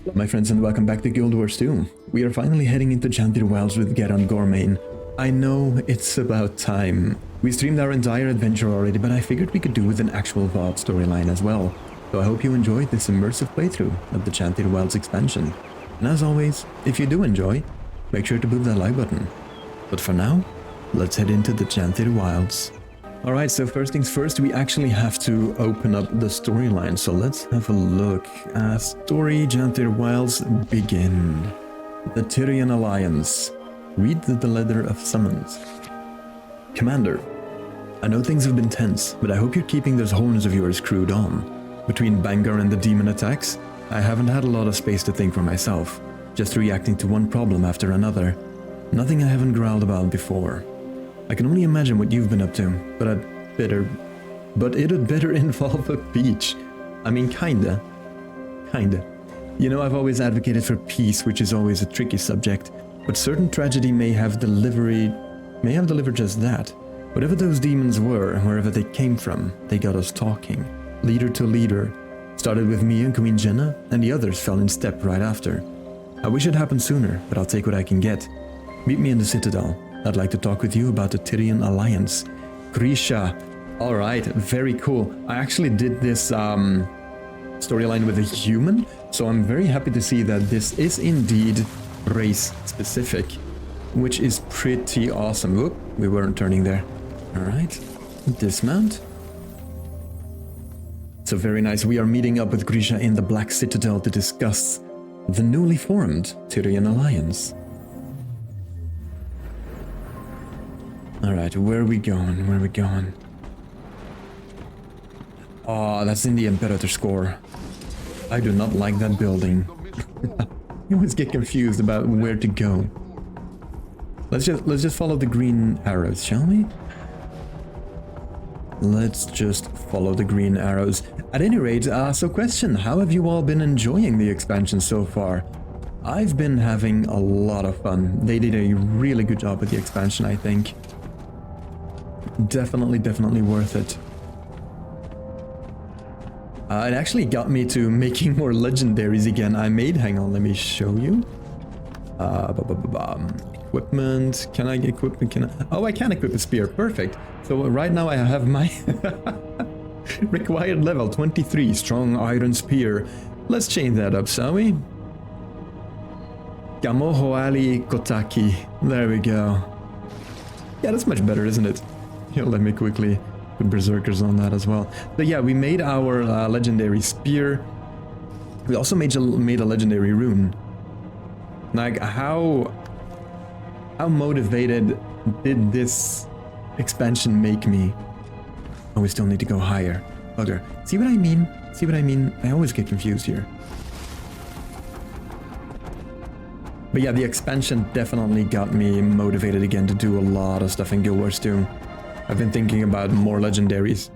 Hello my friends and welcome back to Guild Wars 2. We are finally heading into Janthir Wilds with Gerron Goremane. I know it's about time. We streamed our entire adventure already, but I figured we could do with an actual VOD storyline as well. So I hope you enjoyed this immersive playthrough of the Janthir Wilds expansion. And as always, if you do enjoy, make sure to move that like button. But for now, let's head into the Janthir Wilds. Alright, so first things first, we actually have to open up the storyline, so let's have a look. Story Janthir Wilds begin. The Tyrian Alliance. Read the letter of summons. Commander, I know things have been tense, but I hope you're keeping those horns of yours screwed on. Between Bangar and the demon attacks, I haven't had a lot of space to think for myself, just reacting to one problem after another. Nothing I haven't growled about before. I can only imagine what you've been up to, but it'd better involve a beach. I mean, kinda. You know, I've always advocated for peace, which is always a tricky subject, but certain tragedy may have delivered just that. Whatever those demons were, wherever they came from, they got us talking, leader to leader. Started with me and Queen Jenna, and the others fell in step right after. I wish it happened sooner, but I'll take what I can get. Meet me in the Citadel. I'd like to talk with you about the Tyrian Alliance. Grisha. Alright, very cool. I actually did this storyline with a human, so I'm very happy to see that this is indeed race specific, which is pretty awesome. Whoop, we weren't turning there. Alright, dismount. So very nice. We are meeting up with Grisha in the Black Citadel to discuss the newly formed Tyrian Alliance. Alright, where are we going? Oh, that's in the Imperator score. I do not like that building. I always get confused about where to go. Let's just follow the green arrows, shall we? Let's just follow the green arrows. At any rate, so question, how have you all been enjoying the expansion so far? I've been having a lot of fun. They did a really good job with the expansion, I think. Definitely worth it. It actually got me to making more legendaries again. Hang on, let me show you. Equipment, can I get equipment? Oh, I can equip a spear, perfect. So right now I have my required level 23, strong iron spear. Let's change that up, shall we? Gamohoali Kotaki, there we go. Yeah, that's much better, isn't it? Yeah, let me quickly put berserkers on that as well. But yeah, we made our legendary spear. We also made a legendary rune. Like, how motivated did this expansion make me? Oh, we still need to go higher. Bugger. See what I mean? I always get confused here. But yeah, the expansion definitely got me motivated again to do a lot of stuff in Guild Wars 2. I've been thinking about more legendaries.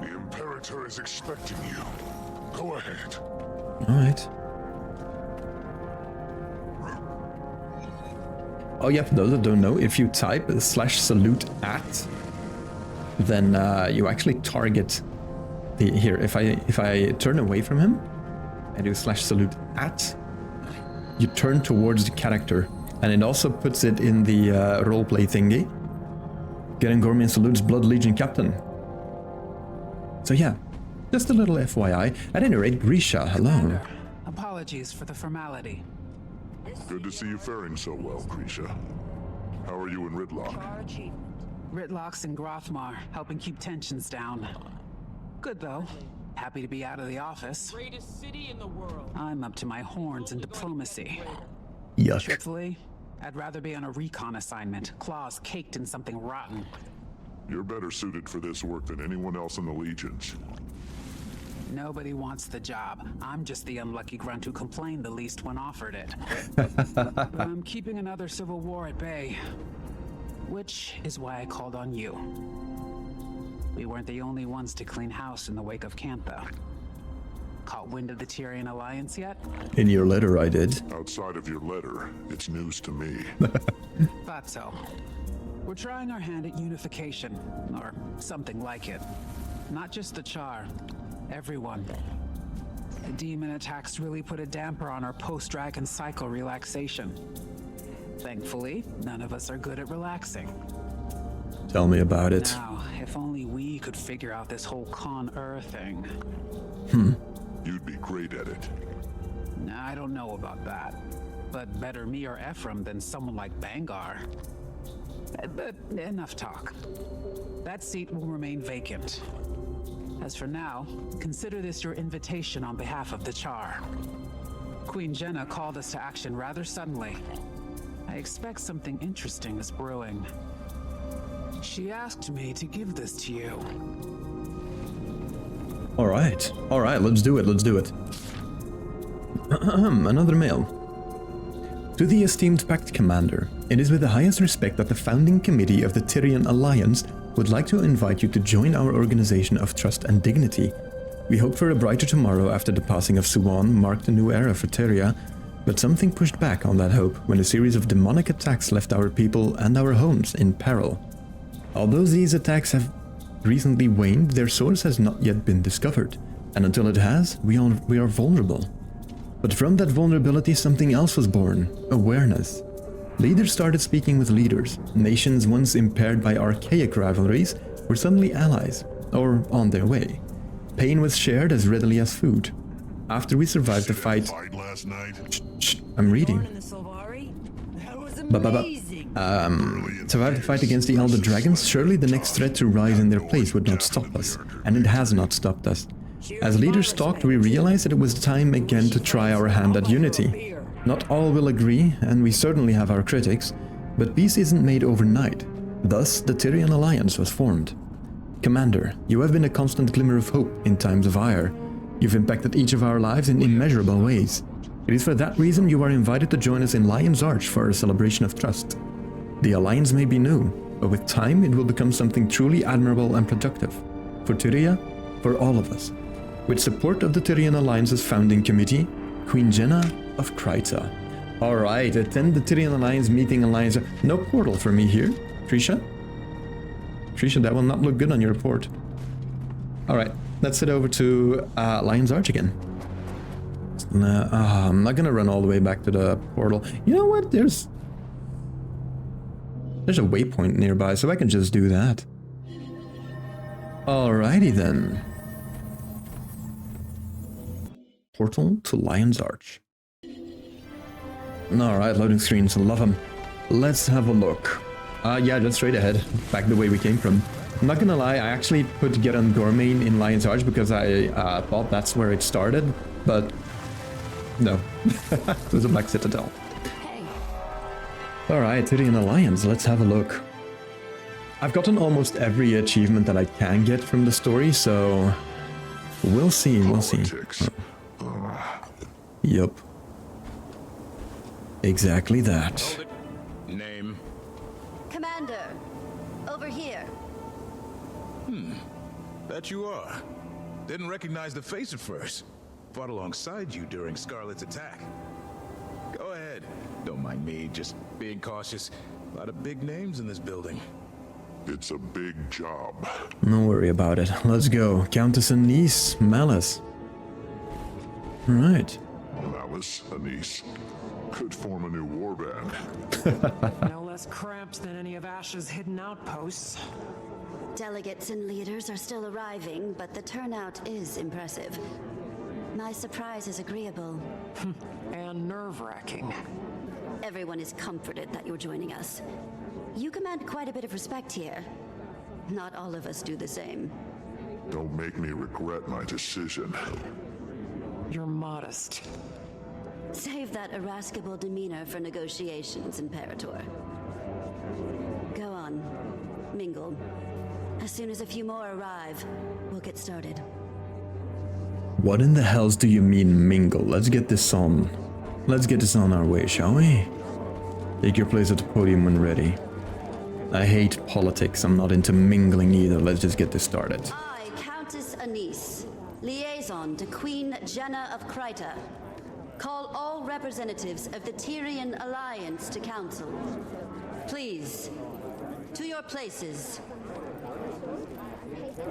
The Imperator is expecting you. Go ahead. Alright. Oh yeah, for those that don't know, if you type /salute at, then you actually target the... Here, if I turn away from him, I do /salute at, you turn towards the character, and it also puts it in the roleplay thingy. Gerron Goremane salutes Blood Legion Captain. So yeah, just a little FYI. At any rate, Grisha, hello. Commander, apologies for the formality. Good to see you faring so well, Grisha. How are you in Ridlock? Ritlock's in Grothmar, helping keep tensions down. Good though. Happy to be out of the office. Greatest city in the world. I'm up to my horns in diplomacy. Yuck. Truthfully, I'd rather be on a recon assignment, claws caked in something rotten. You're better suited for this work than anyone else in the Legions. Nobody wants the job. I'm just the unlucky grunt who complained the least when offered it. But I'm keeping another civil war at bay, which is why I called on you. We weren't the only ones to clean house in the wake of Cantha. Caught wind of the Tyrian Alliance yet? In your letter, I did. Outside of your letter, it's news to me. Thought so. We're trying our hand at unification, or something like it. Not just the Charr, everyone. The demon attacks really put a damper on our post-dragon cycle relaxation. Thankfully, none of us are good at relaxing. Tell me about it. Now, if only we could figure out this whole Con-Er thing. You'd be great at it. Nah, I don't know about that. But better me or Ephraim than someone like Bangar. But enough talk. That seat will remain vacant. As for now, consider this your invitation on behalf of the Charr. Queen Jenna called us to action rather suddenly. I expect something interesting is brewing. She asked me to give this to you. Alright, let's do it. Another mail. To the esteemed Pact Commander, it is with the highest respect that the founding committee of the Tyrian Alliance would like to invite you to join our organization of trust and dignity. We hope for a brighter tomorrow after the passing of Suwan marked a new era for Tyria, but something pushed back on that hope when a series of demonic attacks left our people and our homes in peril. Although these attacks have recently waned, their source has not yet been discovered, and until it has, we are vulnerable. But from that vulnerability something else was born, awareness. Leaders started speaking with leaders. Nations once impaired by archaic rivalries were suddenly allies, or on their way. Pain was shared as readily as food. After we survived the fight... last night? Shh, I'm reading. Survived the fight against the Elder Dragons, surely the next threat to rise in their place would not stop us, and it has not stopped us. As leaders talked, we realized that it was time again to try our hand at unity. Not all will agree, and we certainly have our critics, but peace isn't made overnight. Thus, the Tyrian Alliance was formed. Commander, you have been a constant glimmer of hope in times of ire. You've impacted each of our lives in immeasurable ways. It is for that reason you are invited to join us in Lion's Arch for a celebration of trust. The Alliance may be new, but with time it will become something truly admirable and productive. For Tyria, for all of us. With support of the Tyrian Alliance's founding committee, Queen Jenna of Kryta. Alright, attend the Tyrian Alliance meeting Alliance. No portal for me here. Trisha? Trisha, that will not look good on your report. Alright, let's head over to Lion's Arch again. I'm not gonna run all the way back to the portal. You know what? There's a waypoint nearby, so I can just do that. Alrighty then. Portal to Lion's Arch. Alright, loading screens, love them. Let's have a look. Yeah, just straight ahead, back the way we came from. I'm not gonna lie, I actually put Gerron Goremane in Lion's Arch because I thought that's where it started, but no. It was a Black Citadel. Hey. Alright, Tyrian Alliance, let's have a look. I've gotten almost every achievement that I can get from the story, so we'll see, we'll see. Yup. Exactly that. Name? Commander, over here. That you are. Didn't recognize the face at first. Fought alongside you during Scarlet's attack. Go ahead. Don't mind me, just being cautious. A lot of big names in this building. It's a big job. Don't worry about it. Let's go. Countess Anise Malice. Right. Malice, Anise. Could form a new warband. No less cramped than any of Ash's hidden outposts. Delegates and leaders are still arriving, but the turnout is impressive. My surprise is agreeable. And nerve-wracking. Everyone is comforted that you're joining us. You command quite a bit of respect here. Not all of us do the same. Don't make me regret my decision. You're modest. Save that irascible demeanor for negotiations, Imperator. Go on. Mingle. As soon as a few more arrive, we'll get started. What in the hells do you mean mingle? Let's get this on. Let's get this on our way, shall we? Take your place at the podium when ready. I hate politics. I'm not into mingling either. Let's just get this started. I, Countess Anise, liaison to Queen Jenna of Kryta, call all representatives of the Tyrian Alliance to council. Please, to your places.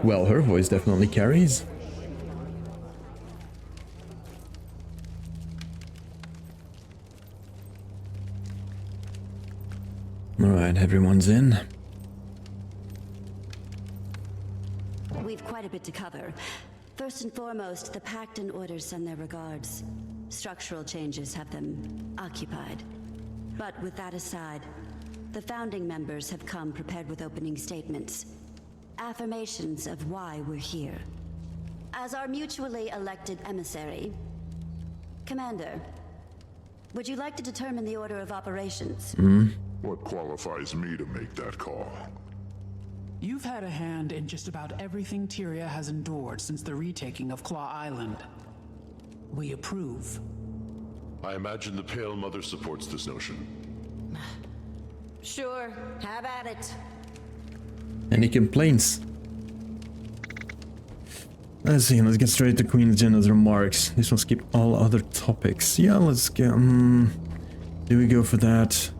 Well, her voice definitely carries. Alright, everyone's in. We've quite a bit to cover. First and foremost, the Pact and Orders send their regards. Structural changes have them occupied. But with that aside, the founding members have come prepared with opening statements. Affirmations of why we're here. As our mutually elected emissary, Commander, would you like to determine the order of operations? What qualifies me to make that call? You've had a hand in just about everything Tyria has endured since the retaking of Claw Island. We approve. I imagine the Pale Mother supports this notion. Sure, have at it. Any complaints? Let's see, let's get straight to Queen Jenna's remarks. This will skip all other topics. Yeah, let's get... do we go for that?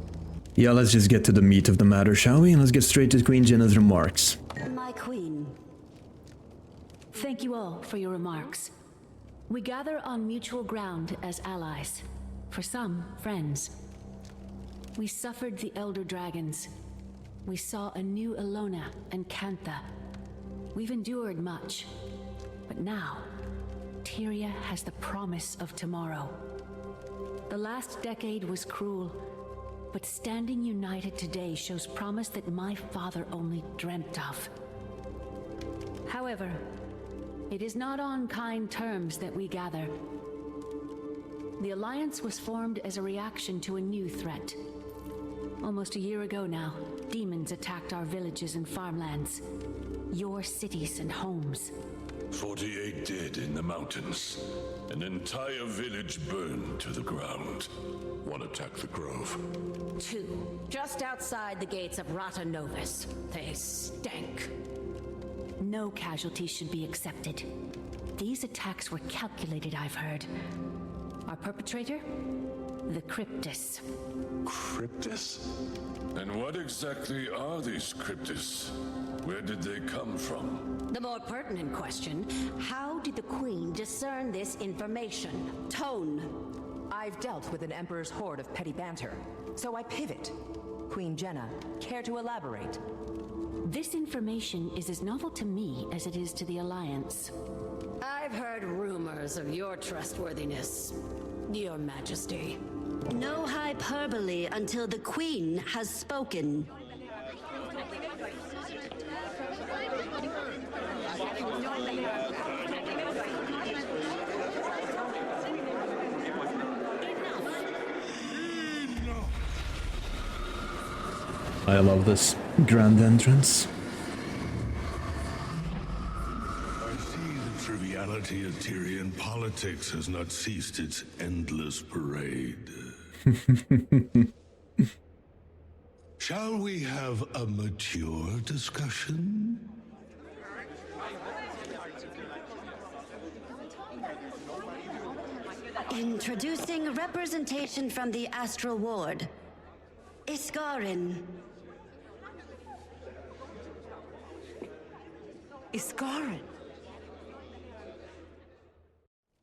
Yeah, let's just get to the meat of the matter, shall we? Let's get straight to Queen Jenna's remarks. My queen. Thank you all for your remarks. We gather on mutual ground as allies. For some, friends. We suffered the Elder Dragons. We saw a new Ilona and Cantha. We've endured much. But now, Tyria has the promise of tomorrow. The last decade was cruel, but standing united today shows promise that my father only dreamt of. However, it is not on kind terms that we gather. The Alliance was formed as a reaction to a new threat. Almost a year ago now, demons attacked our villages and farmlands, your cities and homes. 48 dead in the mountains. An entire village burned to the ground. One attacked the grove. 2, just outside the gates of Rata Novus. They stank. No casualties should be accepted. These attacks were calculated, I've heard. Our perpetrator? The Cryptus. Cryptus? And what exactly are these Cryptus? Where did they come from? The more pertinent question, how did the Queen discern this information? Tone. I've dealt with an Emperor's horde of petty banter, so I pivot. Queen Jenna, care to elaborate? This information is as novel to me as it is to the Alliance. I've heard rumors of your trustworthiness, Your Majesty. No hyperbole until the Queen has spoken. I love this grand entrance. I see the triviality of Tyrian politics has not ceased its endless parade. Shall we have a mature discussion? Introducing representation from the Astral Ward. Iskarin. Iskarin.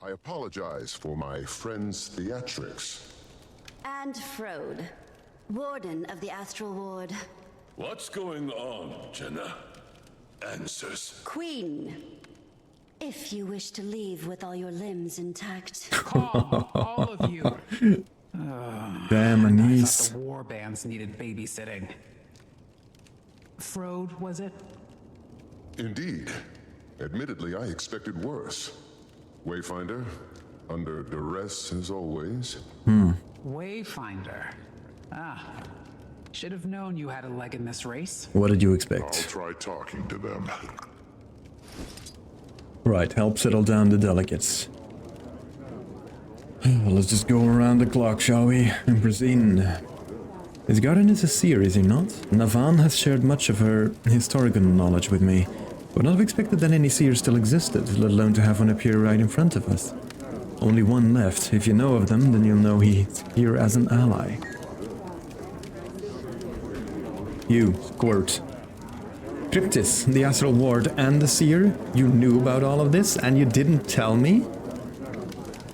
I apologize for my friend's theatrics. And Frode, Warden of the Astral Ward. What's going on, Jenna? Answers. Queen, if you wish to leave with all your limbs intact. Calm, all of you. Damn, I Anise. thought the war bands needed babysitting. Frode, was it? Indeed. Admittedly, I expected worse. Wayfinder, under duress as always. Wayfinder. Ah. Should have known you had a leg in this race. What did you I'll expect? try talking to them. Right, help settle down the delegates. Well, let's just go around the clock, shall we? Empress In. Isgarden is a seer, is he not? Navan has shared much of her historical knowledge with me. Would not have expected that any seer still existed, let alone to have one appear right in front of us. Only one left. If you know of them, then you'll know he's here as an ally. You, Squirt. Cryptis, the Astral Ward, and the Seer? You knew about all of this, and you didn't tell me?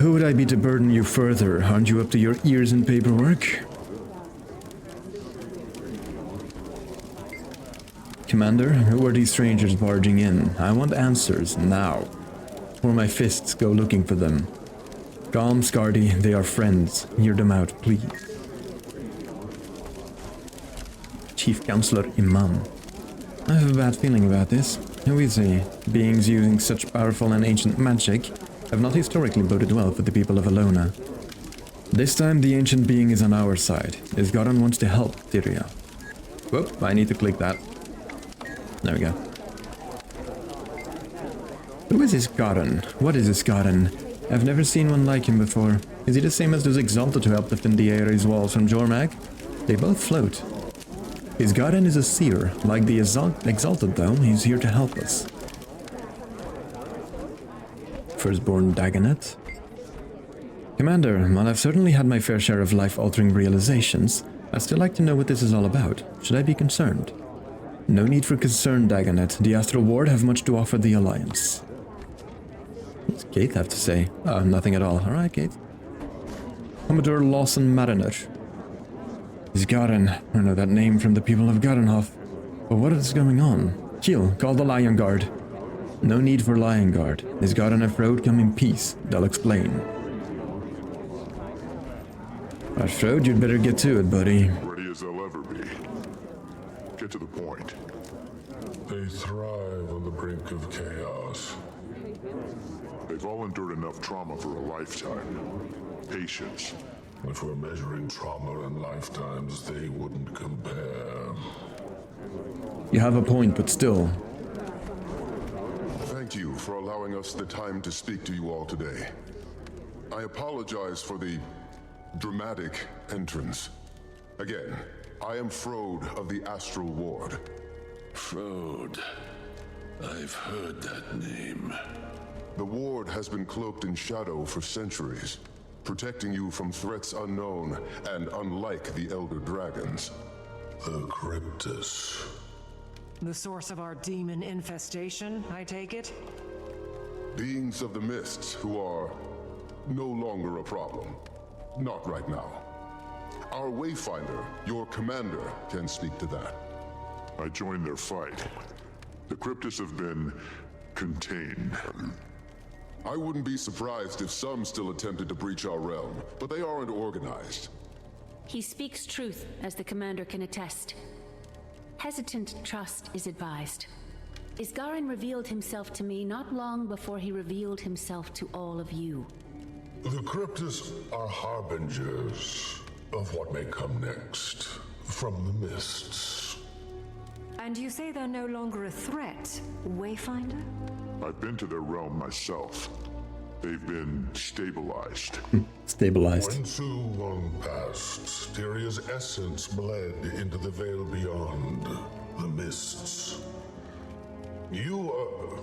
Who would I be to burden you further? Aren't you up to your ears in paperwork? Commander, who are these strangers barging in? I want answers, now. Or my fists go looking for them. Calm, Scardy, they are friends. Hear them out, please. Chief Counselor Imam. I have a bad feeling about this. Who is he? Beings using such powerful and ancient magic have not historically boded well for the people of Alona. This time the ancient being is on our side. Isgaran wants to help Tyria. Whoop, I need to click that. There we go. Who is Isgaran? What is Isgaran? I've never seen one like him before. Is he the same as those Exalted who helped defend the Ares walls from Jormag? They both float. Isgaran is a seer. Like the Exalted though, he's here to help us. Firstborn Dagonet. Commander, while I've certainly had my fair share of life-altering realizations, I'd still like to know what this is all about. Should I be concerned? No need for concern, Dagonet. The Astral Ward have much to offer the Alliance. What's Kate have to say? Oh, nothing at all. Alright, Kate. Commodore Lawson Mariner. Isgaran. I know that name from the people of Garenhof. But what is going on? Kiel, call the Lion Guard. No need for Lion Guard. Isgaran and Frode come in peace. They'll explain. Right, Frode, you'd better get to it, buddy. Ready as they'll ever be. Get to the point. They thrive on the brink of chaos. They've all endured enough trauma for a lifetime. Patience. If we're measuring trauma and lifetimes, they wouldn't compare. You have a point, but still. Thank you for allowing us the time to speak to you all today. I apologize for the dramatic entrance. Again, I am Frode of the Astral Ward. Frode. I've heard that name. The Ward has been cloaked in shadow for centuries, protecting you from threats unknown and unlike the Elder Dragons. The Cryptus. The source of our demon infestation, I take it? Beings of the Mists who are no longer a problem. Not right now. Our Wayfinder, your commander, can speak to that. I joined their fight. The Cryptus have been contained. I wouldn't be surprised if some still attempted to breach our realm, but they aren't organized. He speaks truth, as the commander can attest. Hesitant trust is advised. Isgaran revealed himself to me not long before he revealed himself to all of you. The Cryptus are harbingers of what may come next from the mists. And you say they're no longer a threat, Wayfinder? I've been to their realm myself. They've been stabilized. Stabilized. When Su long past, Tyria's essence bled into the veil beyond, the mists. You are...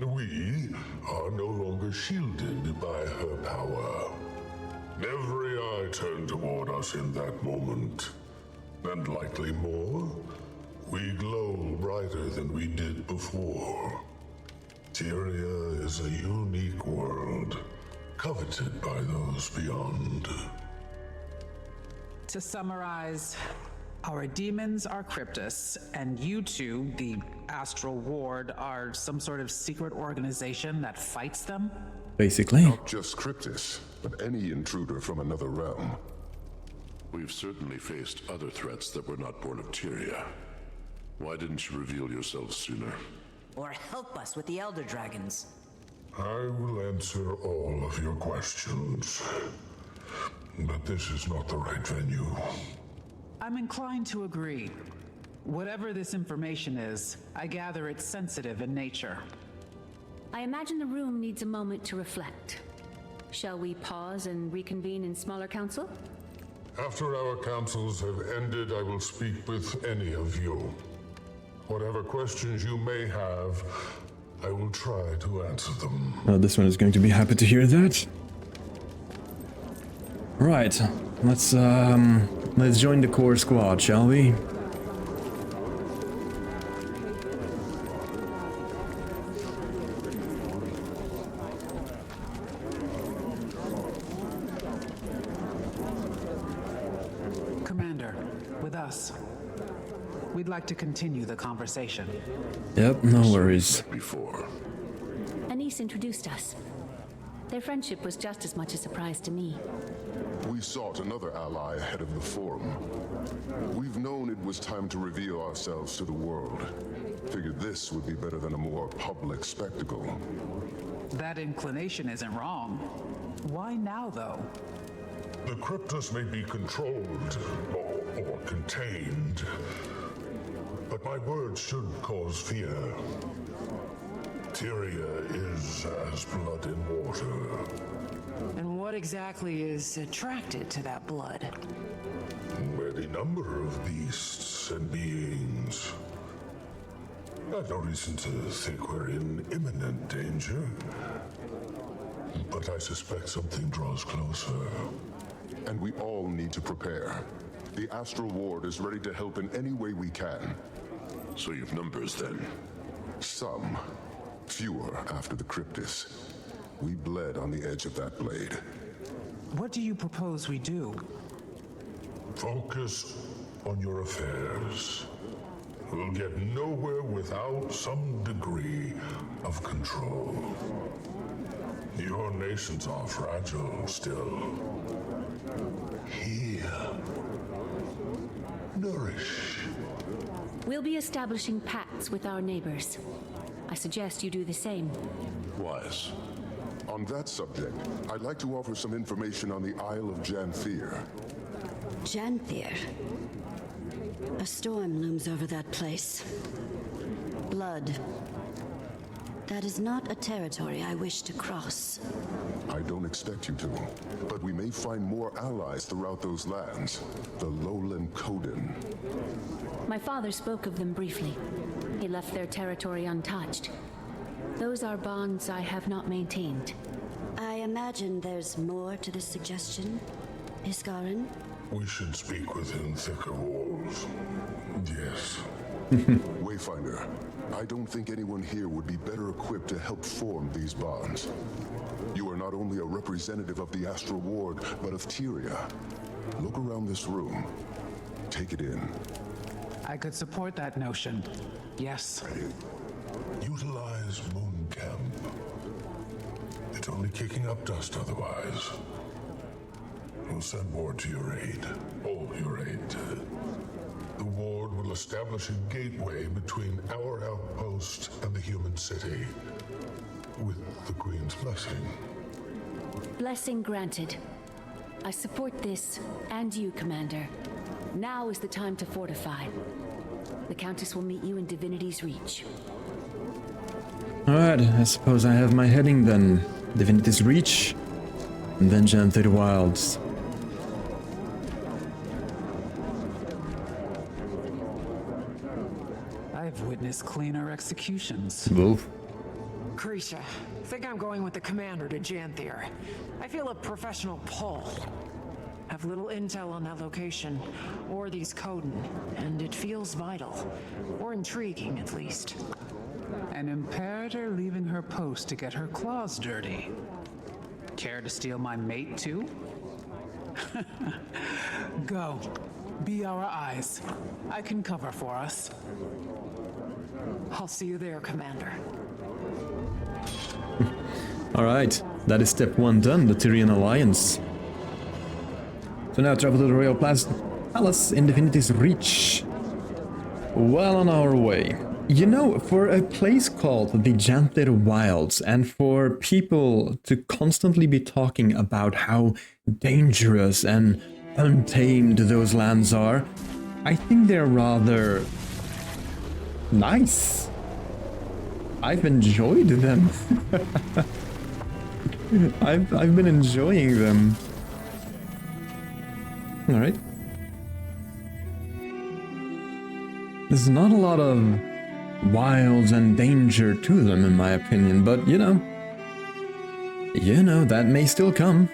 we are no longer shielded by her power. Every eye turned toward us in that moment. And likely more, we glow brighter than we did before. Tyria is a unique world, coveted by those beyond. To summarize, our demons are Cryptus, and you two, the Astral Ward, are some sort of secret organization that fights them? Basically. Not just Cryptus, but any intruder from another realm. We've certainly faced other threats that were not born of Tyria. Why didn't you reveal yourself sooner? Or help us with the Elder Dragons? I will answer all of your questions. But this is not the right venue. I'm inclined to agree. Whatever this information is, I gather it's sensitive in nature. I imagine the room needs a moment to reflect. Shall we pause and reconvene in smaller council? After our councils have ended, I will speak with any of you. Whatever questions you may have, I will try to answer them. Oh, this one is going to be happy to hear that. Right, let's join the core squad, shall we? We'd like to continue the conversation. Yep, no worries. Before. Anise introduced us. Their friendship was just as much a surprise to me. We sought another ally ahead of the forum. We've known it was time to reveal ourselves to the world. Figured this would be better than a more public spectacle. That inclination isn't wrong. Why now, though? The Cryptus may be controlled or contained, but my words should cause fear. Tyria is as blood in water. And what exactly is attracted to that blood? Any number of beasts and beings. I've no reason to think we're in imminent danger, but I suspect something draws closer. And we all need to prepare. The Astral Ward is ready to help in any way we can. So you've numbers then? Some. Fewer after the Cryptus. We bled on the edge of that blade. What do you propose we do? Focus on your affairs. We'll get nowhere without some degree of control. Your nations are fragile still. Heal. Nourish. We'll be establishing pacts with our neighbors. I suggest you do the same. Wise. On that subject, I'd like to offer some information on the Isle of Janthir. Janthir. A storm looms over that place. Blood. That is not a territory I wish to cross. I don't expect you to, but we may find more allies throughout those lands. The Lowland Kodan. My father spoke of them briefly. He left their territory untouched. Those are bonds I have not maintained. I imagine there's more to this suggestion, Iskarin? We should speak within thicker walls. Yes. Wayfinder, I don't think anyone here would be better equipped to help form these bonds. You are not only a representative of the Astral Ward, but of Tyria. Look around this room. Take it in. I could support that notion. Yes. Utilize Moon Camp. It's only kicking up dust otherwise. We'll send ward to your aid. All your aid. The ward will establish a gateway between our outpost and the human city. With the Queen's blessing. Blessing granted. I support this, and you, Commander. Now is the time to fortify. The Countess will meet you in Divinity's Reach. Alright, I suppose I have my heading then. Divinity's Reach, and then Janthir Wilds. I've witnessed cleaner executions. Wolf. Krisha, think I'm going with the commander to Janthir. I feel a professional pull. Have little intel on that location, or these Kodan, and it feels vital. Or intriguing, at least. An imperator leaving her post to get her claws dirty. Care to steal my mate, too? Go. Be our eyes. I can cover for us. I'll see you there, Commander. Alright, that is step 1 done, the Tyrian Alliance. So now travel to the Royal Palace in Divinity's Reach. Well on our way. You know, for a place called the Janthir Wilds, and for people to constantly be talking about how dangerous and untamed those lands are, I think they're rather nice. I've enjoyed them. I've been enjoying them. Alright. There's not a lot of wilds and danger to them, in my opinion, but you know, that may still come.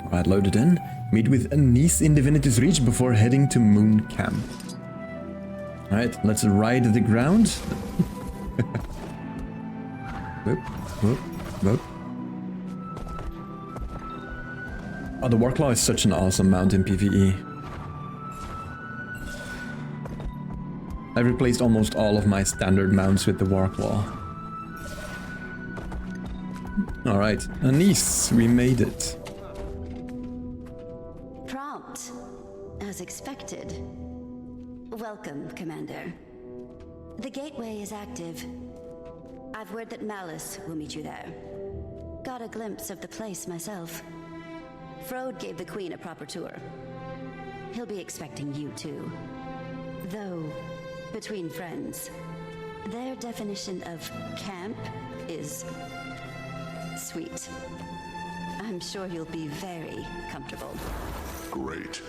Alright, loaded in. Meet with Anise in Divinity's Reach before heading to Moon Camp. Alright, let's ride the ground. Whoop, whoop, whoop. Oh, the Warclaw is such an awesome mount in PvE. I've replaced almost all of my standard mounts with the Warclaw. Alright, Anise, we made it. Prompt, as expected. Welcome, Commander. The gateway is active. I've word that Malice will meet you there. Got a glimpse of the place myself. Frode gave the Queen a proper tour. He'll be expecting you too. Though, between friends, their definition of camp is sweet. I'm sure you'll be very comfortable. Great.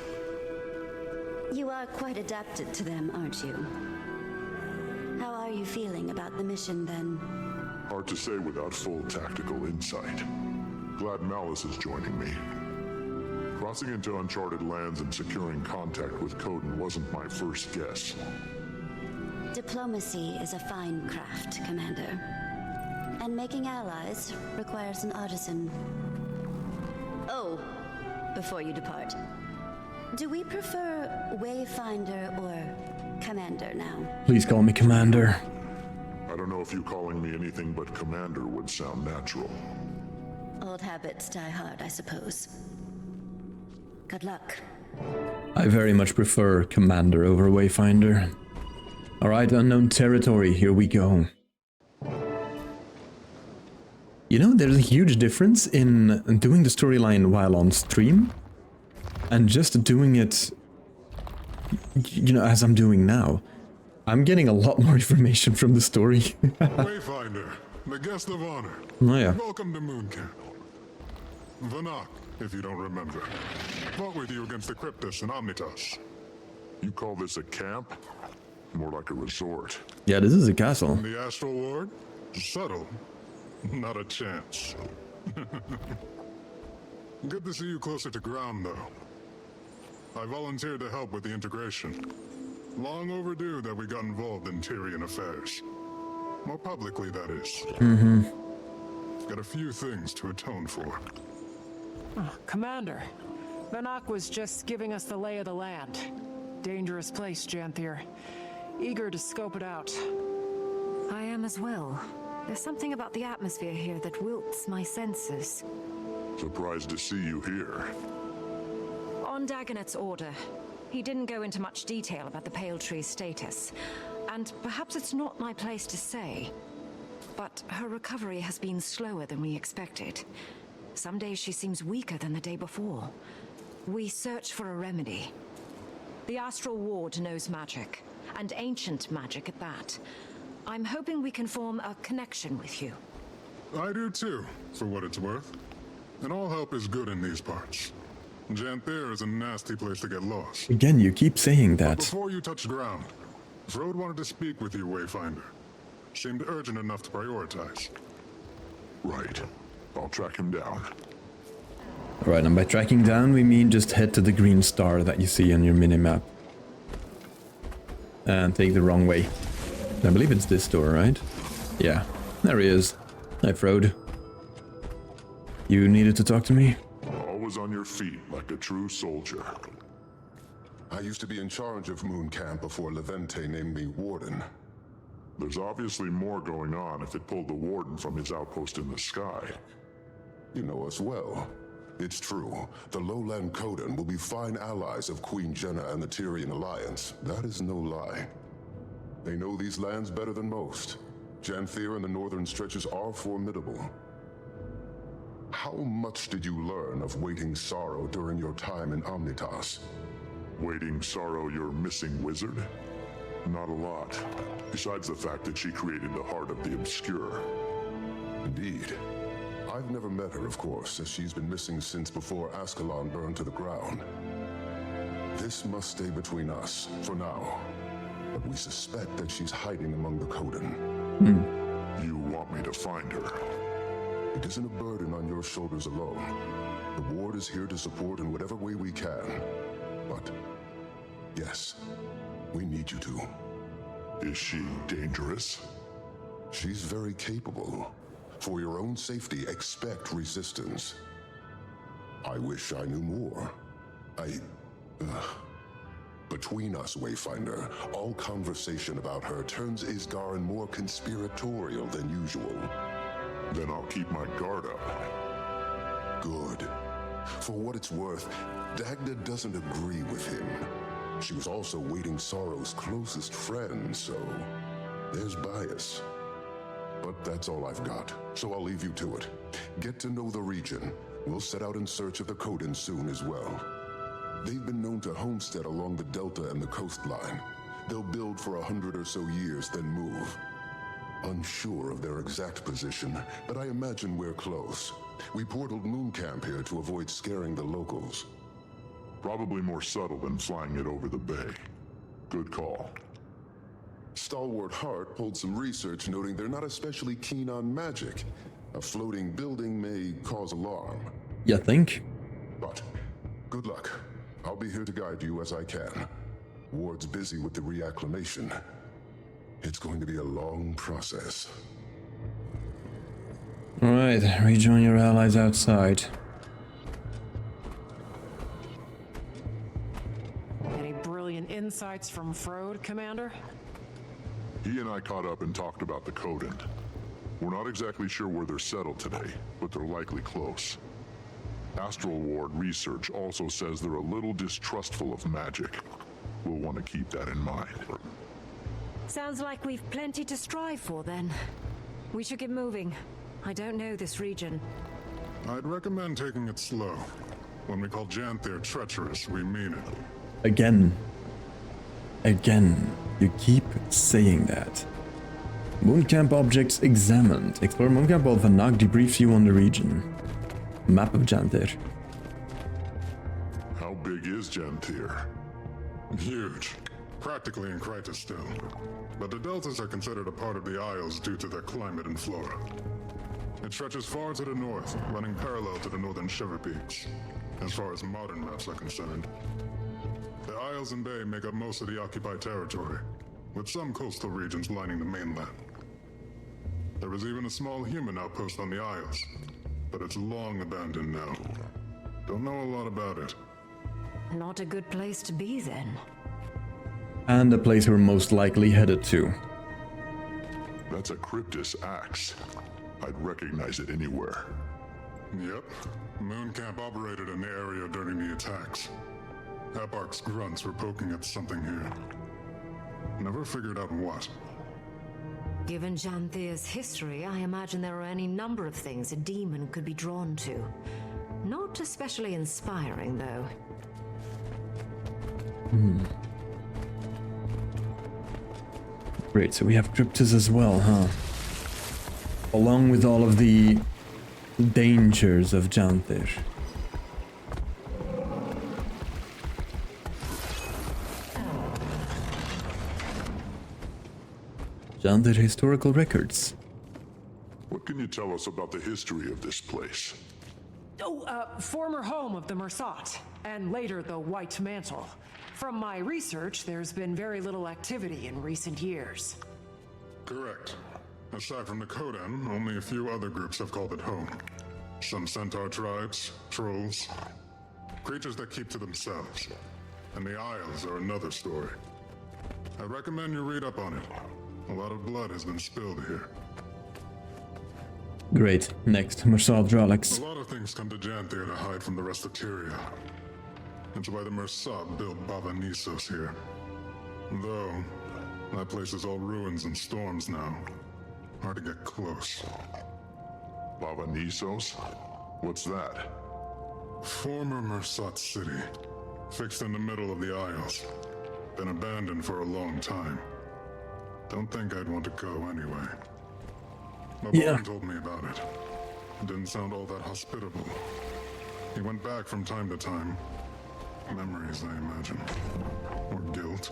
You are quite adapted to them, aren't you? How are you feeling about the mission, then? Hard to say without full tactical insight. Glad Malice is joining me. Crossing into uncharted lands and securing contact with Kodan wasn't my first guess. Diplomacy is a fine craft, Commander. And making allies requires an artisan. Oh, before you depart, do we prefer Wayfinder or Commander now? Please call me Commander. I don't know if you calling me anything but Commander would sound natural. Old habits die hard, I suppose. Good luck. I very much prefer Commander over Wayfinder. Alright, unknown territory, here we go. You know, there's a huge difference in doing the storyline while on stream and just doing it, you know, as I'm doing now. I'm getting a lot more information from the story. Wayfinder, the guest of honor. Oh yeah. Welcome to Moon Camp. Vanak, if you don't remember. Fought with you against the Cryptus and Omnitas. You call this a camp? More like a resort. Yeah, this is a castle. The Astral Ward? Subtle. Not a chance. Good to see you closer to ground, though. I volunteered to help with the integration. Long overdue that we got involved in Tyrian affairs. More publicly, that is. Got a few things to atone for. Commander, Vanak was just giving us the lay of the land. Dangerous place, Janthir. Eager to scope it out. I am as well. There's something about the atmosphere here that wilts my senses. Surprised to see you here. On Dagonet's order, he didn't go into much detail about the Pale Tree's status. And perhaps it's not my place to say, but her recovery has been slower than we expected. Some days she seems weaker than the day before. We search for a remedy. The Astral Ward knows magic, and ancient magic at that. I'm hoping we can form a connection with you. I do too, for what it's worth. And all help is good in these parts. Janthir is a nasty place to get lost. Again, you keep saying But that. before you touch ground, Frode wanted to speak with you, Wayfinder. Seemed urgent enough to prioritize. Right. I'll track him down. Alright, and by tracking down, we mean just head to the green star that you see on your minimap. And take the wrong way. I believe it's this door, right? Yeah, there he is. Hi, Frode. You needed to talk to me? Always on your feet like a true soldier. I used to be in charge of Moon Camp before Levente named me Warden. There's obviously more going on if it pulled the Warden from his outpost in the sky. You know us well. It's true. The Lowland Kodan will be fine allies of Queen Jenna and the Tyrian Alliance. That is no lie. They know these lands better than most. Janthir and the northern stretches are formidable. How much did you learn of Waiting Sorrow during your time in Omnitas? Waiting Sorrow your missing wizard? Not a lot. Besides the fact that she created the Heart of the Obscure. Indeed. I've never met her, of course, as she's been missing since before Ascalon burned to the ground. This must stay between us, for now. But we suspect that she's hiding among the Kodan. You want me to find her? It isn't a burden on your shoulders alone. The Ward is here to support in whatever way we can. But, yes, we need you to. Is she dangerous? She's very capable. For your own safety, expect resistance. I wish I knew more. Between us, Wayfinder, all conversation about her turns Isgaran more conspiratorial than usual. Then I'll keep my guard up. Good. For what it's worth, Dagda doesn't agree with him. She was also Waiting Sorrow's closest friend, so there's bias. But that's all I've got, so I'll leave you to it. Get to know the region. We'll set out in search of the Kodan soon as well. They've been known to homestead along the delta and the coastline. They'll build for 100 or so years, then move. Unsure of their exact position, but I imagine we're close. We portaled Moon Camp here to avoid scaring the locals. Probably more subtle than flying it over the bay. Good call. Stalwart Hart pulled some research noting they're not especially keen on magic. A floating building may cause alarm. You think? But good luck. I'll be here to guide you as I can. Ward's busy with the reacclimation. It's going to be a long process. Alright, rejoin your allies outside. Any brilliant insights from Frode, Commander? He and I caught up and talked about the Kodan. We're not exactly sure where they're settled today, but they're likely close. Astral Ward research also says they're a little distrustful of magic. We'll want to keep that in mind. Sounds like we've plenty to strive for then. We should get moving. I don't know this region. I'd recommend taking it slow. When we call Janthir treacherous, we mean it. Again. You keep saying that. Mooncamp objects examined. Explore Mooncamp while Vanag debriefs you on the region. Map of Janthir. How big is Janthir? Huge. Practically in Kryta still. But the deltas are considered a part of the Isles due to their climate and flora. It stretches far to the north, running parallel to the northern Shiver Peaks, as far as modern maps are concerned. The Isles and Bay make up most of the occupied territory, with some coastal regions lining the mainland. There is even a small human outpost on the Isles, but it's long abandoned now. Don't know a lot about it. Not a good place to be then. And the place we're most likely headed to. That's a Cryptus axe. I'd recognize it anywhere. Yep. Mooncamp operated in the area during the attacks. Hapark's grunts were poking at something here. Never figured out what. Given Janthir's history, I imagine there are any number of things a demon could be drawn to. Not especially inspiring, though. Great, so we have Cryptus as well, huh? Along with all of the dangers of Janthir. Janthir historical records. What can you tell us about the history of this place? Former home of the Mersat, and later the White Mantle. From my research, there's been very little activity in recent years. Correct. Aside from the Kodan, only a few other groups have called it home. Some centaur tribes, trolls, creatures that keep to themselves. And the Isles are another story. I recommend you read up on it. A lot of blood has been spilled here. Great. Next, Mersat Dralax. A lot of things come to Janthir to hide from the rest of Tyria. It's why the Mersat built Bava Nisos here. Though, that place is all ruins and storms now. Hard to get close. Bava Nisos? What's that? Former Mersat city. Fixed in the middle of the Isles. Been abandoned for a long time. Don't think I'd want to go anyway. My boy told me about it. Didn't sound all that hospitable. He went back from time to time. Memories, I imagine. Or guilt.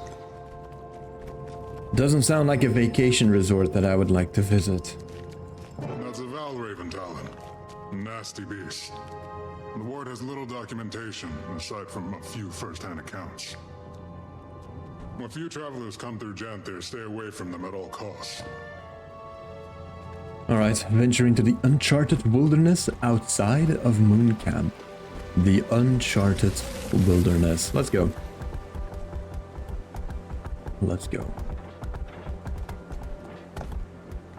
Doesn't sound like a vacation resort that I would like to visit. That's a Valraven talent. Nasty beast. The ward has little documentation, aside from a few first-hand accounts. A few travelers come through Janthir, stay away from them at all costs. Alright, venture into the uncharted wilderness outside of Mooncamp. The uncharted wilderness. Let's go. Let's go.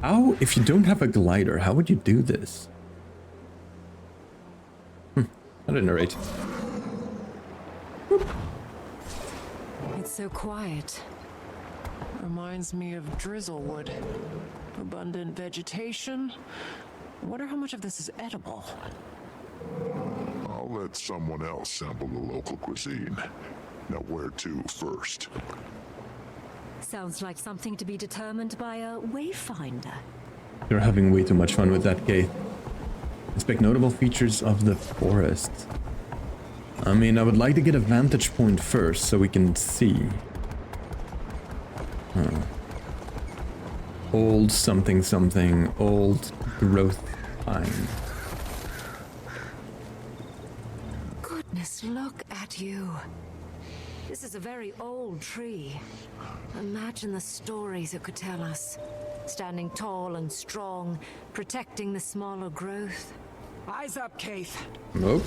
How, if you don't have a glider, how would you do this? How to narrate? It's so quiet. Reminds me of Drizzlewood. Abundant vegetation. I wonder how much of this is edible. I'll let someone else sample the local cuisine. Now where to first? Sounds like something to be determined by a wayfinder. You're having way too much fun with that, Kate. Inspect notable features of the forest. I mean, I would like to get a vantage point first so we can see. Old something something, old growth pine. Goodness, look at you. This is a very old tree. Imagine the stories it could tell us. Standing tall and strong, protecting the smaller growth. Eyes up, Keith. Nope.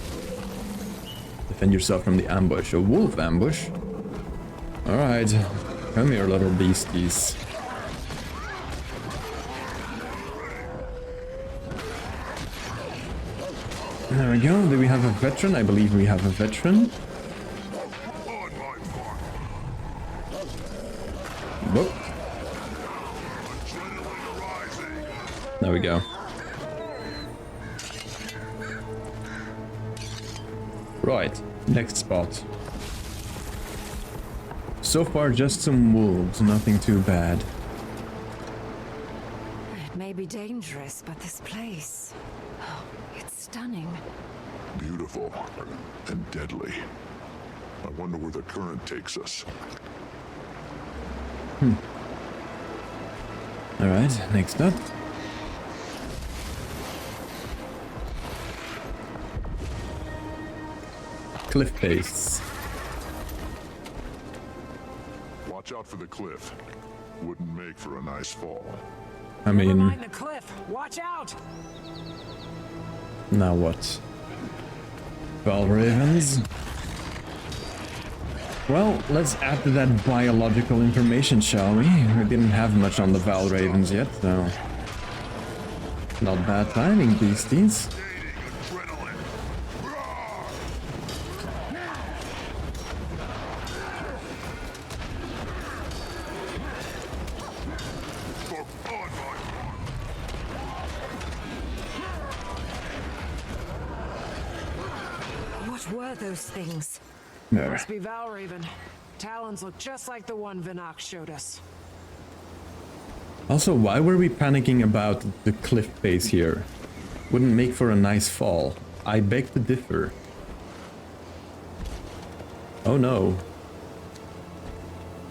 Defend yourself from the ambush. A wolf ambush? Alright. Come here, little beasties. There we go. Do we have a veteran? I believe we have a veteran. Whoop. There we go. Right, next spot. So far just some wolves, nothing too bad. It may be dangerous, but this place... it's stunning. Beautiful and deadly. I wonder where the current takes us. Alright, next up. Cliff face. Watch out for the cliff. Wouldn't make for a nice fall. I mean... Never mind the cliff. Watch out! Now what? Val Ravens? Well, let's add to that biological information, shall we? We didn't have much on the Val Ravens yet, so... Not bad timing, beasties. What were those things? There. Must be Valraven. Talons look just like the one Vinox showed us. Also, why were we panicking about the cliff face here? Wouldn't make for a nice fall. I beg to differ. Oh no.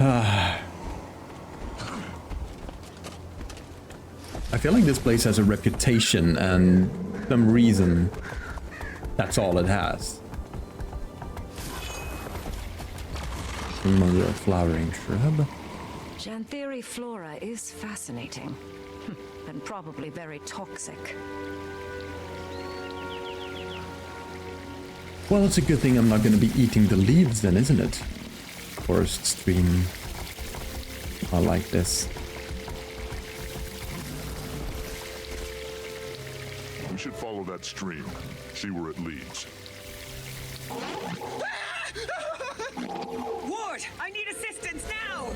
I feel like this place has a reputation and some reason. That's all it has. Another flowering shrub. Janthir flora is fascinating. And probably very toxic. Well, it's a good thing I'm not going to be eating the leaves then, isn't it? Forest stream. I like this. We should follow that stream. See where it leads. Ward, I need assistance now!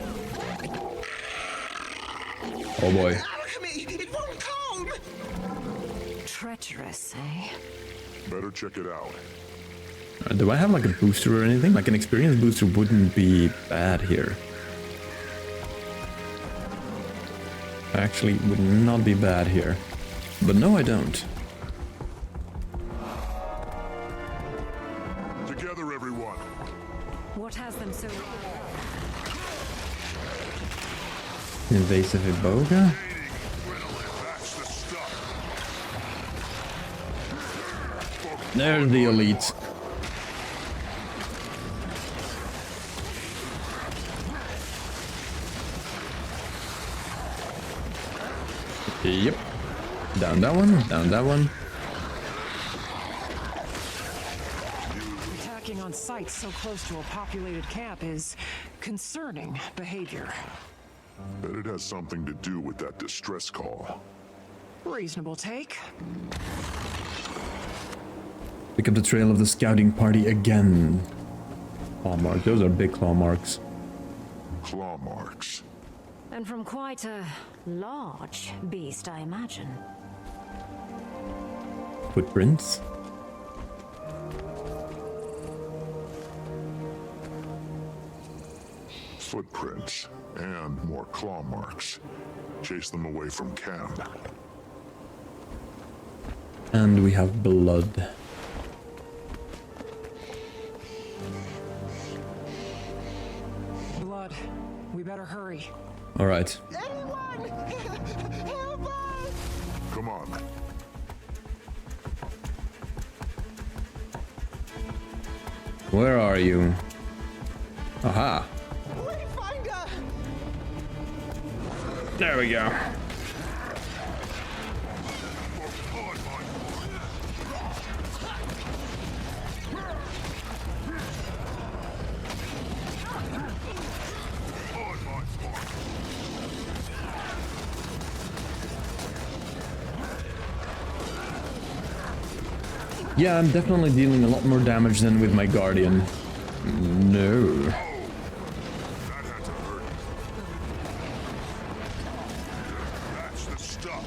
Oh boy. Alchemy! It won't calm! Treacherous, eh? Better check it out. Do I have like a booster or anything? Like an experience booster wouldn't be bad here. Actually, would not be bad here. But no, I don't. Together, everyone. What has them so... Invasive Iboga? That's the stuff. There's the elite. Yep. Down that one, down that one. The site so close to a populated camp is concerning behavior. Bet it has something to do with that distress call. Reasonable take. Pick up the trail of the scouting party again. Claw marks. Those are big claw marks. Claw marks. And from quite a large beast, I imagine. Footprints. Footprints. And more claw marks. Chase them away from camp. And we have blood. Blood. We better hurry. All right. Anyone! Help us! Come on. Where are you? Aha. Wayfinder! There we go. Yeah, I'm definitely dealing a lot more damage than with my Guardian. No. That had to hurt. That's the stuff.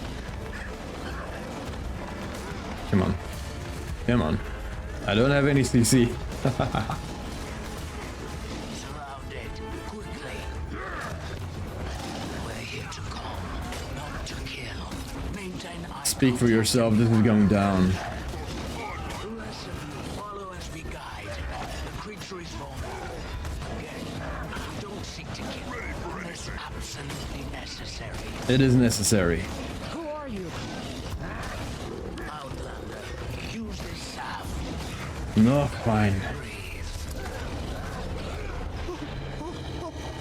Come on. Come on. I don't have any CC. Surrounded. Quickly. We're here to calm, not to kill. Maintain eye Speak for yourself, this is going down. Follow as we guide. The creature is vulnerable. Again, don't seek to kill unless absolutely necessary. It is necessary. Who are you? Outlander, use this salve. No, fine.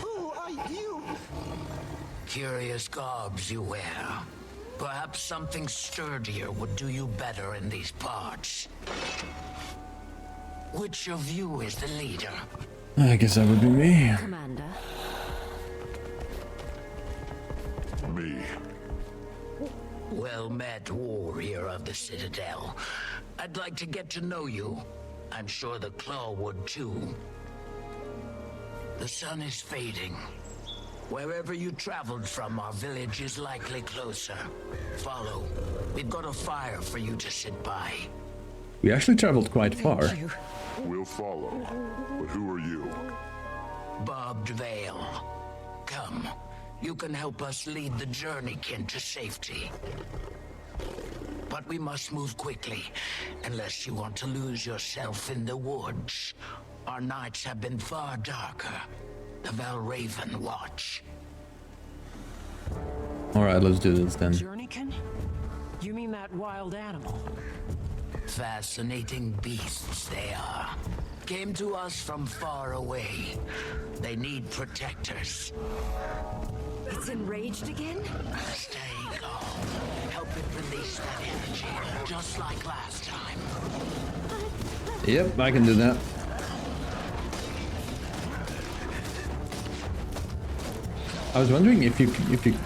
Who are you? Curious garbs you wear. Perhaps something sturdier would do you better in these parts. Which of you is the leader? I guess that would be me. Commander. Me. Well met, warrior of the Citadel. I'd like to get to know you. I'm sure the Claw would too. The sun is fading. Wherever you traveled from, our village is likely closer. Follow. We've got a fire for you to sit by. We actually traveled quite far. We'll follow. But who are you? Barbed Veil. Come. You can help us lead the journeykin to safety. But we must move quickly, unless you want to lose yourself in the woods. Our nights have been far darker. The Valraven watch. Alright, let's do this then. Journeykin? You mean that wild animal? Fascinating beasts they are. Came to us from far away. They need protectors. It's enraged again? Stay calm. Help it release that energy, just like last time. Yep, I can do that. I was wondering if you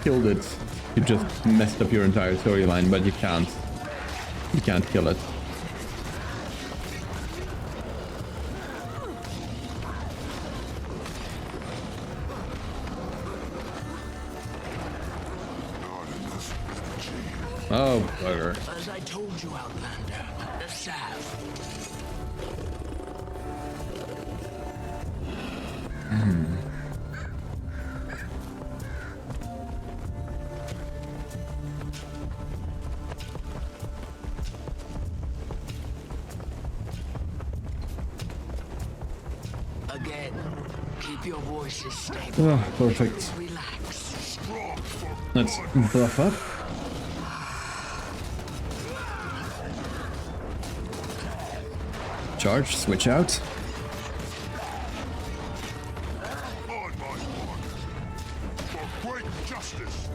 killed it, you just messed up your entire storyline, but you can't. You can't kill it. Oh, bugger. As I told you, Outlander, the salve. Again, keep your voices stable. Oh, perfect. Relax. Let's buff up. Charge, switch out. On my mark. For great justice.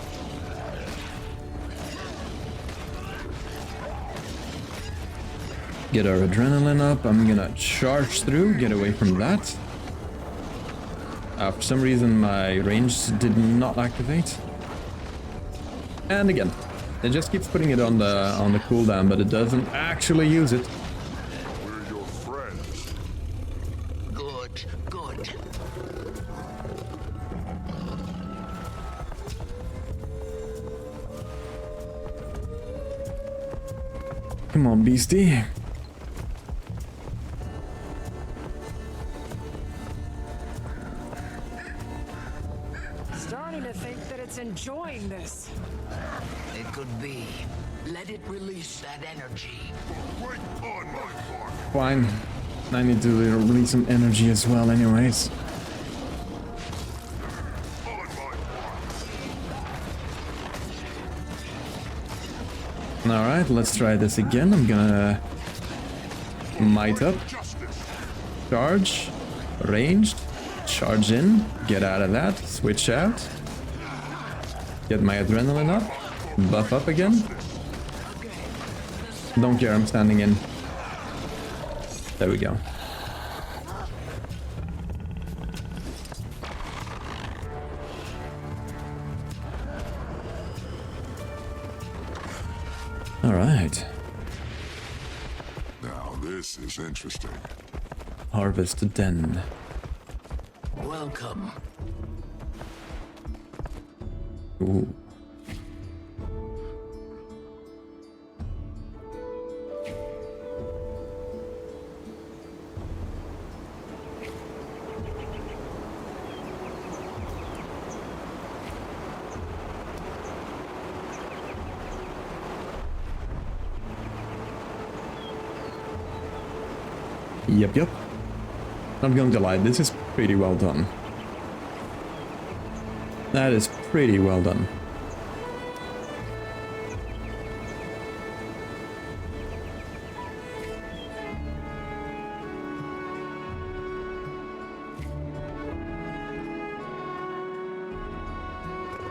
Get our adrenaline up. I'm gonna charge through, get away from that. For some reason my range did not activate. And again, it just keeps putting it on the cooldown, but it doesn't actually use it. We're your friends. Good, good. Come on, beastie. Starting to think that it's enjoying this. It could be. Let it release that energy. Right on my mark. Fine. I need to release some energy as well anyways. On my mark. Alright, let's try this again. I'm gonna might up. Charge. Ranged. Charge in. Get out of that. Switch out. Get my adrenaline up. Buff up again. Don't care, I'm standing in. There we go. All right. Now this is interesting. Harvest Den. Welcome. Ooh. Yep. Not going to lie, this is pretty well done. That is pretty well done.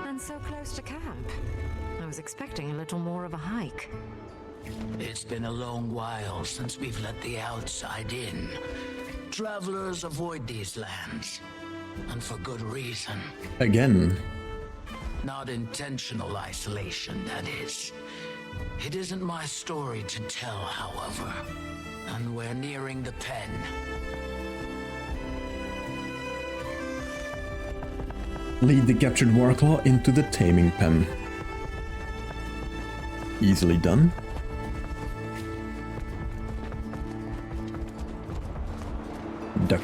And so close to camp. I was expecting a little more of a hike. It's been a long while since we've let the outside in. Travelers avoid these lands, and for good reason. Again. Not intentional isolation, that is. It isn't my story to tell, however, and we're nearing the pen. Lead the captured Warclaw into the taming pen. Easily done. Duck.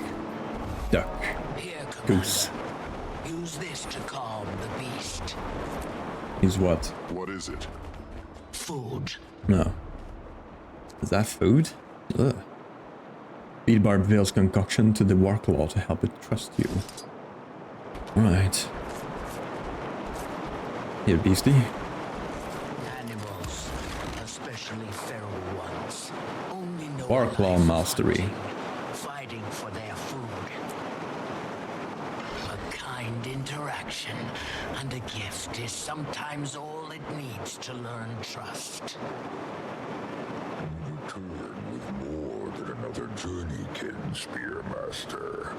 Duck. Here, Goose. use this to calm the beast. Is what? What is it? Food. No. Is that food? Ugh. Feed Bard Vale's concoction to the Warclaw to help it trust you. Right. Here, beastie. Animals, especially feral ones, only know Warclaw mastery. fighting for their food. A kind interaction and a gift is sometimes all it needs to learn trust. Return with more than another journeykin, Spearmaster.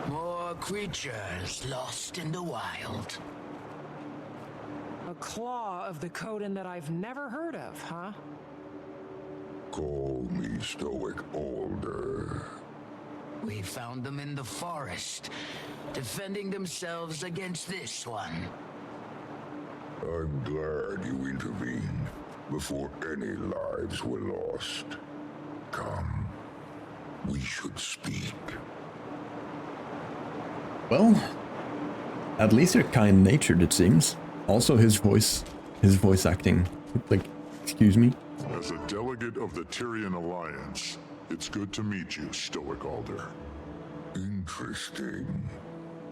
More creatures lost in the wild. A claw of the Kodan that I've never heard of, huh? Call me Stoic Alder. We found them in the forest, defending themselves against this one. I'm glad you intervened before any lives were lost. Come, we should speak. Well, at least they're kind-natured, it seems. Also, his voice acting. Like, excuse me? As a delegate of the Tyrian Alliance, it's good to meet you, Stoic Alder. Interesting.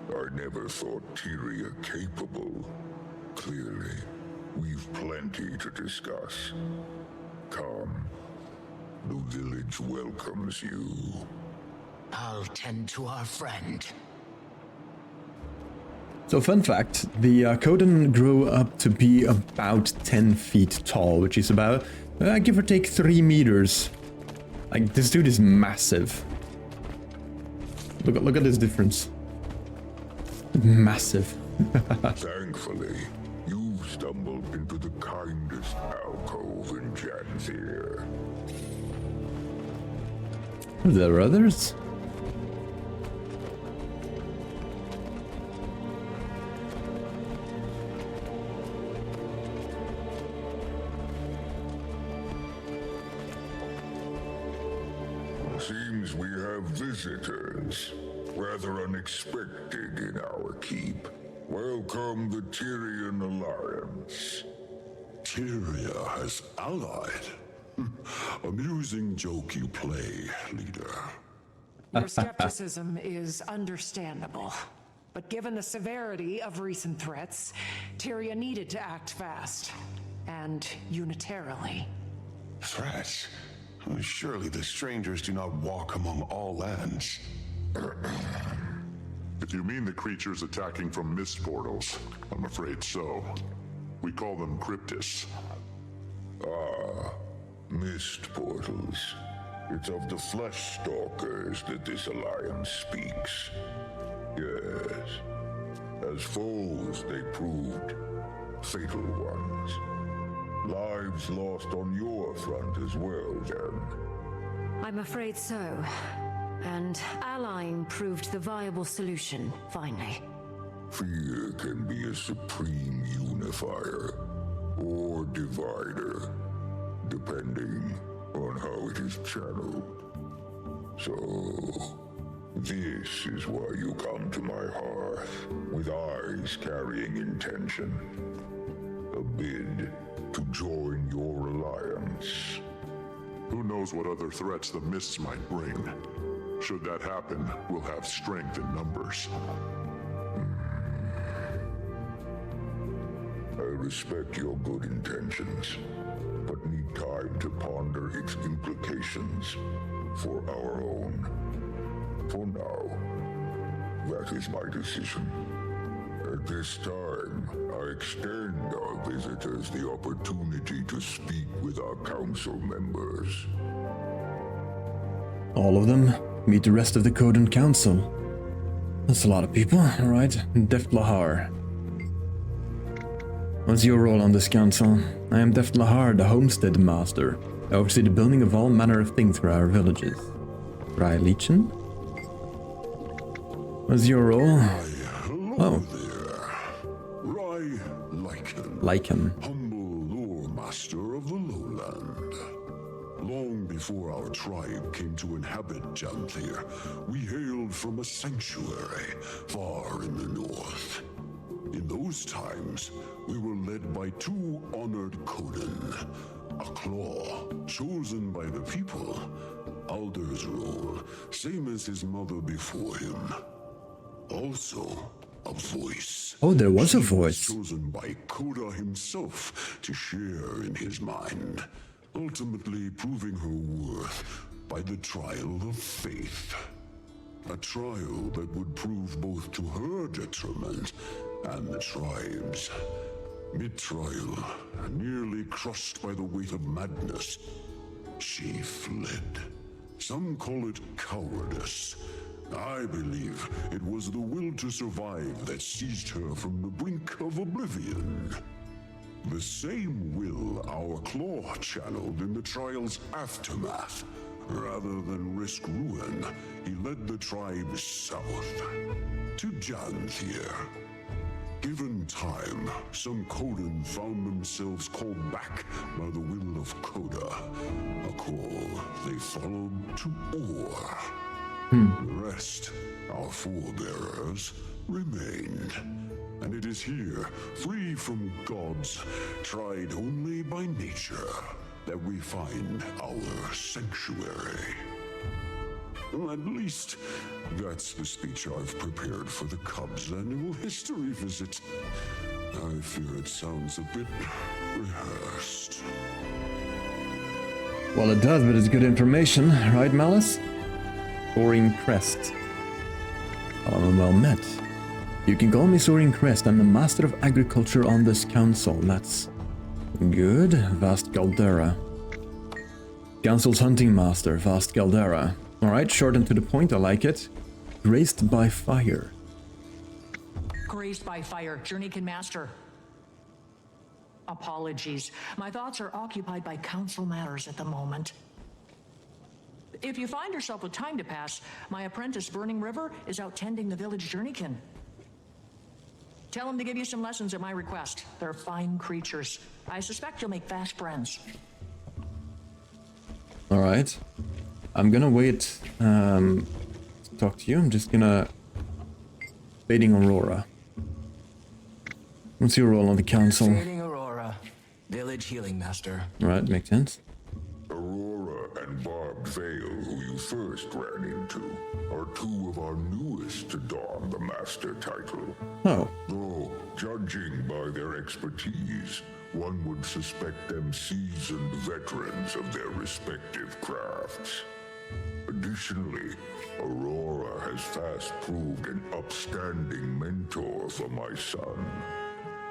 I never thought Tyria capable. Clearly, we've plenty to discuss. Come. The village welcomes you. I'll tend to our friend. So fun fact, the Kodan grew up to be about 10 feet tall, which is about, give or take 3 meters. Like, this dude is massive. Look at this difference. Massive. Thankfully, you've stumbled into the kindest alcove in Janthir. Are there others? Seems we have visitors, rather unexpected in our keep. Welcome the Tyrian Alliance. Tyria has allied. Amusing joke you play, leader. Your skepticism is understandable. But given the severity of recent threats, Tyria needed to act fast. And unitarily. Threats? Surely the strangers do not walk among all lands. If you mean the creatures attacking from mist portals, I'm afraid so. We call them cryptis. Ah, mist portals. It's of the flesh stalkers that this alliance speaks. Yes. As foes, they proved fatal ones. Lives lost on your front as well, Jen. I'm afraid so. And allying proved the viable solution, finally. Fear can be a supreme unifier or divider, depending on how it is channeled. So, this is why you come to my hearth, with eyes carrying intention. A bid to join your alliance. Who knows what other threats the mists might bring? Should that happen, we'll have strength in numbers. I respect your good intentions, but need time to ponder its implications for our own. For now, that is my decision. At this time, I extend our visitors the opportunity to speak with our council members. All of them? Meet the rest of the Kodan Council. That's a lot of people, right? Lahar. What's your role on this council? I am Lahar, the homestead master. I oversee the building of all manner of things for our villages. Lichen? What's your role? Oh. Lichen. Humble lore master of the Lowland. Long before our tribe came to inhabit Janthir, we hailed from a sanctuary far in the north. In those times, we were led by two honored Kodan, a claw chosen by the people, Alder's role, same as his mother before him. Also, a voice. Oh, there was a voice. Chosen by Koda himself to share in his mind, ultimately proving her worth by the trial of faith. A trial that would prove both to her detriment and the tribe's. Mid-trial, nearly crushed by the weight of madness, she fled. Some call it cowardice. I believe it was the will to survive that seized her from the brink of oblivion. The same will our claw channeled in the trial's aftermath. Rather than risk ruin, he led the tribe south, to Janthir. Given time, some Kodan found themselves called back by the will of Koda, a call they followed to Or. The rest, our forebearers, remained. And it is here, free from gods, tried only by nature, that we find our sanctuary. Well, at least, that's the speech I've prepared for the Cubs' annual history visit. I fear it sounds a bit rehearsed. Well, it does, but it's good information, right, Malice? Soaring Crest. Well met. You can call me Soaring Crest. I'm the master of agriculture on this council. That's good. Vast Caldera. Council's hunting master, Vast Galdera. Alright, short and to the point, I like it. Graced by fire. Graced by fire, Journeykin Master. Apologies. My thoughts are occupied by council matters at the moment. If you find yourself with time to pass, my apprentice Burning River is out tending the village Journeykin. Tell him to give you some lessons at my request. They're fine creatures. I suspect you'll make fast friends. Alright. I'm gonna wait to talk to you. I'm just gonna... Baiting Aurora. What's your role on the council? Baiting Aurora, village healing master. Alright, makes sense. Aurora and Barbed Veil, who you first ran into, are two of our newest to don the master title. Oh. Though, judging by their expertise, one would suspect them seasoned veterans of their respective crafts. Additionally, Aurora has fast proved an upstanding mentor for my son.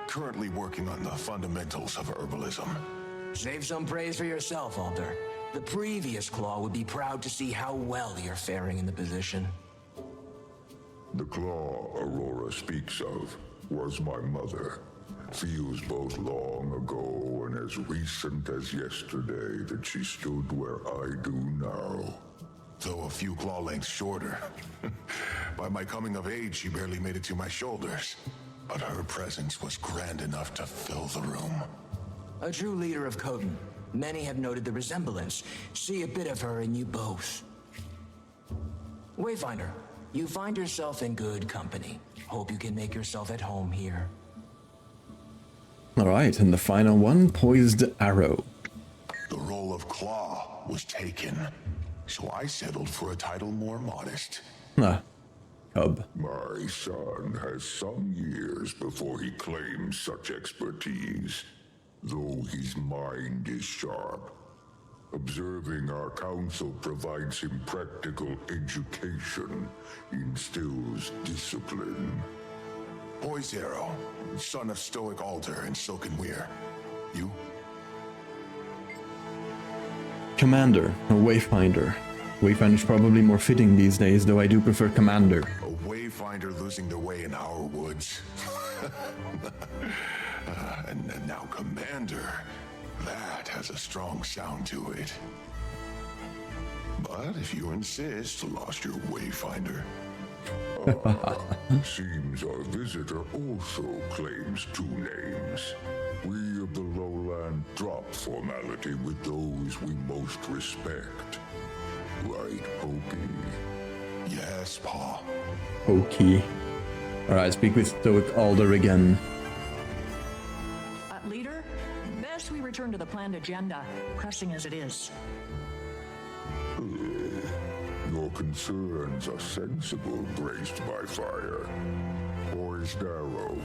Currently working on the fundamentals of herbalism. Save some praise for yourself, Alder. The previous Claw would be proud to see how well you're faring in the position. The Claw Aurora speaks of was my mother. Feels both long ago and as recent as yesterday that she stood where I do now. Though a few claw lengths shorter. By my coming of age, she barely made it to my shoulders. But her presence was grand enough to fill the room. A true leader of Kodan. Many have noted the resemblance. See a bit of her in you both. Wayfinder, you find yourself in good company. Hope you can make yourself at home here. Alright, and the final one, Poised Arrow. The role of Claw was taken, so I settled for a title more modest. Cub. My son has some years before he claims such expertise, though his mind is sharp. Observing our council provides him practical education, instills discipline. Poised Arrow, son of Stoic Alder and Silken Weir. You? Commander, or Wayfinder. Wayfinder's probably more fitting these days, though I do prefer Commander. A Wayfinder losing their way in our woods. And now Commander. That has a strong sound to it. But if you insist, lost your Wayfinder. Seems our visitor also claims two names. We of the Lowland drop formality with those we most respect. Right, Pokey? Yes, Pa. Pokey. Alright, speak with Stoic Alder again. Leader, best we return to the planned agenda, pressing as it is. Your concerns are sensible, graced by fire. Poised Arrow,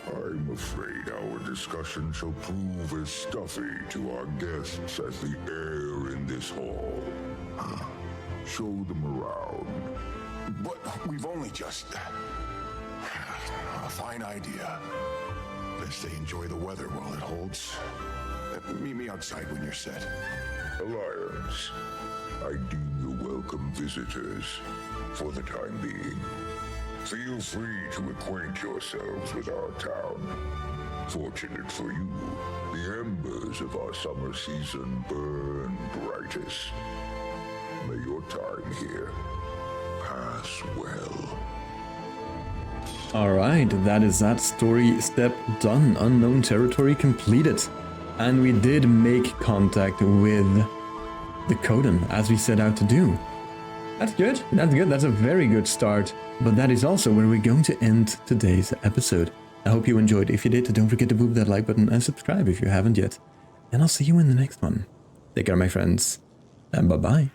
I'm afraid our discussion shall prove as stuffy to our guests as the air in this hall. Show them around. But we've only just... A fine idea. Best they enjoy the weather while it holds. Meet me outside when you're set. Alliance, I deem you welcome visitors for the time being. Feel free to acquaint yourselves with our town. Fortunate for you, the embers of our summer season burn brightest. May your time here pass well. Alright, that is that story step done. Unknown territory completed. And we did make contact with the Kodan, as we set out to do. That's good, that's good, that's a very good start. But that is also where we're going to end today's episode. I hope you enjoyed. If you did, don't forget to boop that like button and subscribe if you haven't yet. And I'll see you in the next one. Take care, my friends, and bye-bye.